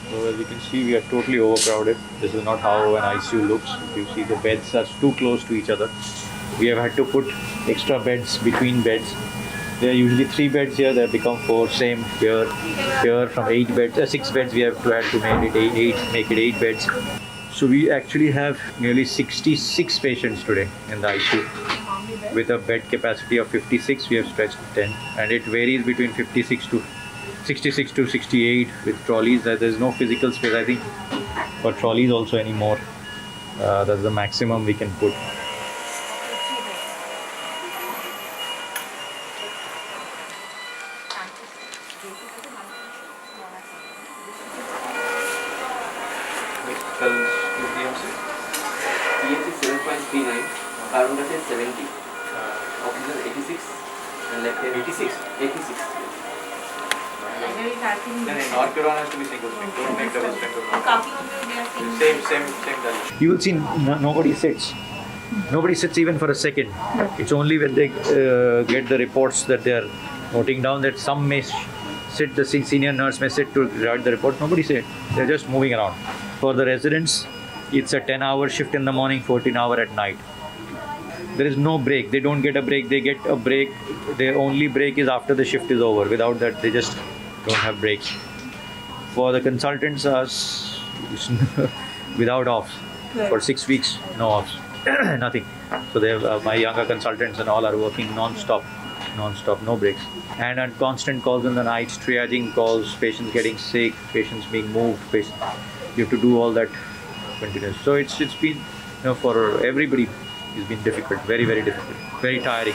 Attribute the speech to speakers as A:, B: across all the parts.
A: So as you can see, we are totally overcrowded. This is not how an ICU looks. If you see, the beds are too close to each other. We have had to put extra beds between beds. There are usually 3 beds here. They have become 4. Same here. Here from 8 beds, 6 beds we have to add to make it 8 beds. So we actually have nearly 66 patients today in the ICU. With a bed capacity of 56, we have stretched 10, and it varies between 66 to 68 with trolleys. There's no physical space, I think, for trolleys also anymore. That's the maximum we can put.
B: pH is 7.39, carbon dioxide 70, oxygen 86, and lactate 86. 86. Norcuron has to be single string. Don't make double string. Same value.
A: You will see nobody sits. Nobody sits even for a second. It's only when they get the reports that they are noting down that some may sit, the senior nurse may sit to write the report. Nobody sits. They're just moving around. For the residents, it's a 10-hour shift in the morning, 14-hour at night. There is no break. They don't get a break. They get a break. Their only break is after the shift is over. Without that, they just don't have breaks. For the consultants, without offs. For 6 weeks, no offs. Nothing. So they have my younger consultants and all are working non-stop, no breaks. And on constant calls in the night, triaging calls, patients getting sick, patients being moved, you have to do all that continuous. So it's been, for everybody, it's been difficult, very, very difficult, very tiring.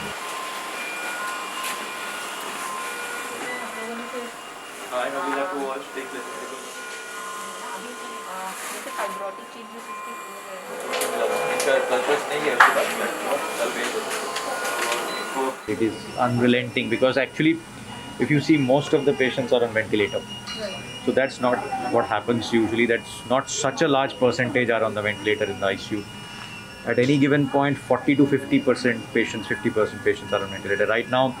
B: I know we'll have to watch, take this.
A: It is unrelenting because actually, if you see, most of the patients are on ventilator. So that's not what happens usually. That's not such a large percentage are on the ventilator in the ICU. At any given point, 40 to 50% patients, 50% patients are on ventilator. Right now,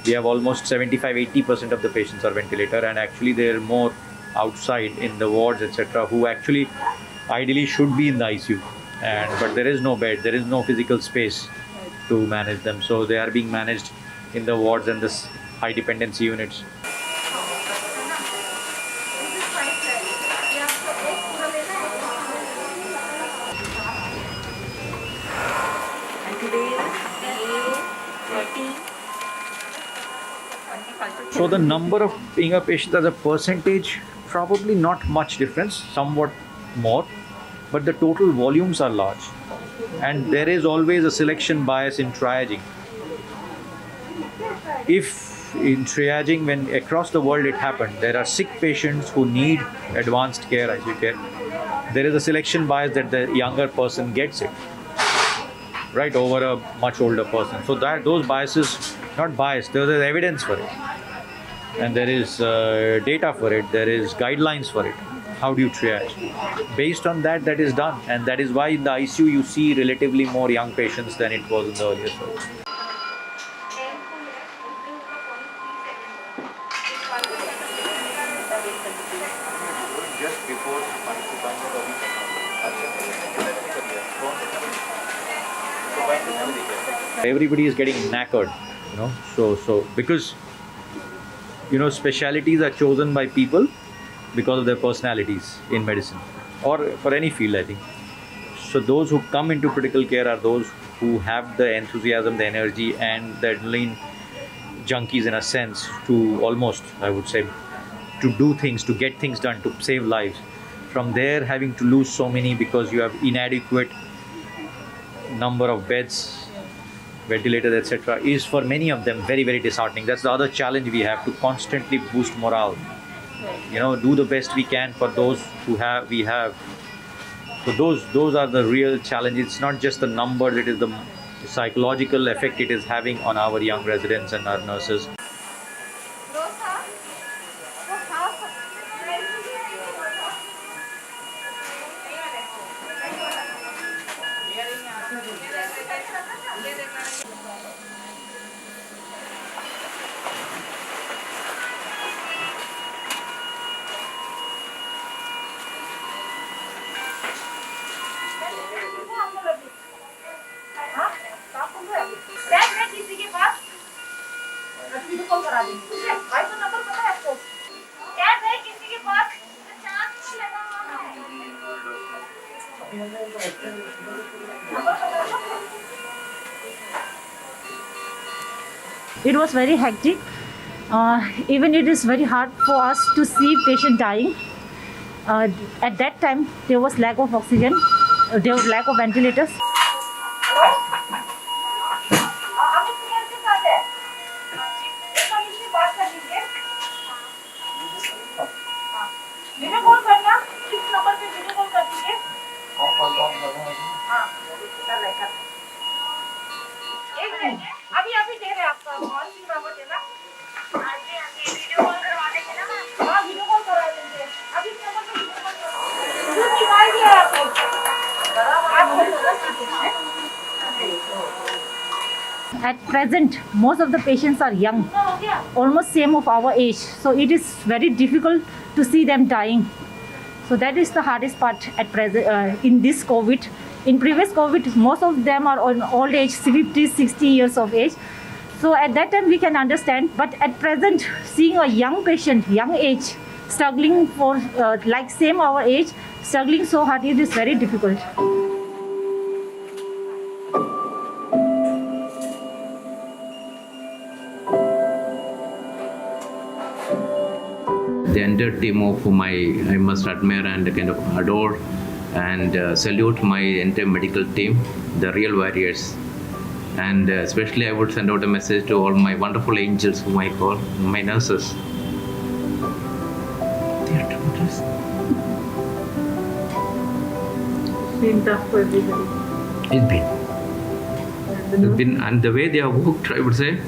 A: we have almost 75-80% of the patients are ventilator, and actually there are more outside in the wards, etc., who actually ideally should be in the ICU. But there is no bed, there is no physical space to manage them. So they are being managed in the wards and the high dependency units. So the number of ENGA patients as a percentage, probably not much difference, somewhat more, but the total volumes are large. And there is always a selection bias in triaging. If in triaging, when across the world it happened, there are sick patients who need advanced care, ICU care, there is a selection bias that the younger person gets it, right, over a much older person. So that those biases, not bias, there is evidence for it. And there is data for it, there is guidelines for it. How do you triage? Based on that, that is done. And that is why in the ICU you see relatively more young patients than it was in the earlier surge. Everybody is getting knackered, so because specialities are chosen by people because of their personalities in medicine or for any field, I think. So those who come into critical care are those who have the enthusiasm, the energy, and the adrenaline junkies in a sense to almost, I would say, to do things, to get things done, to save lives. From there, having to lose so many because you have inadequate number of beds, ventilators, etc., is for many of them very, very disheartening. That's the other challenge we have, to constantly boost morale. Do the best we can for those we have. So those are the real challenges. It's not just the numbers; it is the psychological effect it is having on our young residents and our nurses.
C: It was very hectic. Even it is very hard for us to see patient dying. At that time, there was lack of oxygen. There was lack of ventilators.
D: Video call करना, किस number पे video call कर दीजिए। हाँ, कर रहे कर। एक मिनट, अभी दे रहे आपका कॉल की बाबत है ना? अभी वीडियो कॉल करवा देंगे ना मैम? हाँ, वीडियो कॉल करवा देंगे। अभी इस नंबर पे वीडियो कॉल करवा। दूध निकाल दिया आपको।
C: At present, most of the patients are young, almost same of our age. So it is very difficult to see them dying. So that is the hardest part at present in this COVID. In previous COVID, most of them are on old age, 50, 60 years of age. So at that time we can understand. But at present, seeing a young patient, young age, struggling for like same our age, struggling so hard, it is very difficult.
E: The entire team of I must admire and kind of adore and salute my entire medical team, the real warriors. And especially I would send out a message to all my wonderful angels whom I call my nurses. They are tremendous.
C: Been tough for everybody.
E: It's been, and the way they have worked, I would say,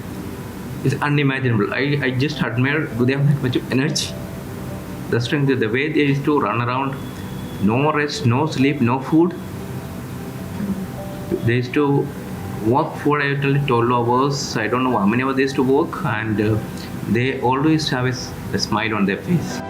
E: is unimaginable. I just admire, do they have that much of energy? The strength, the way they used to run around, no rest, no sleep, no food. They used to work for 12 hours. I don't know how many hours they used to work, and they always have a smile on their face.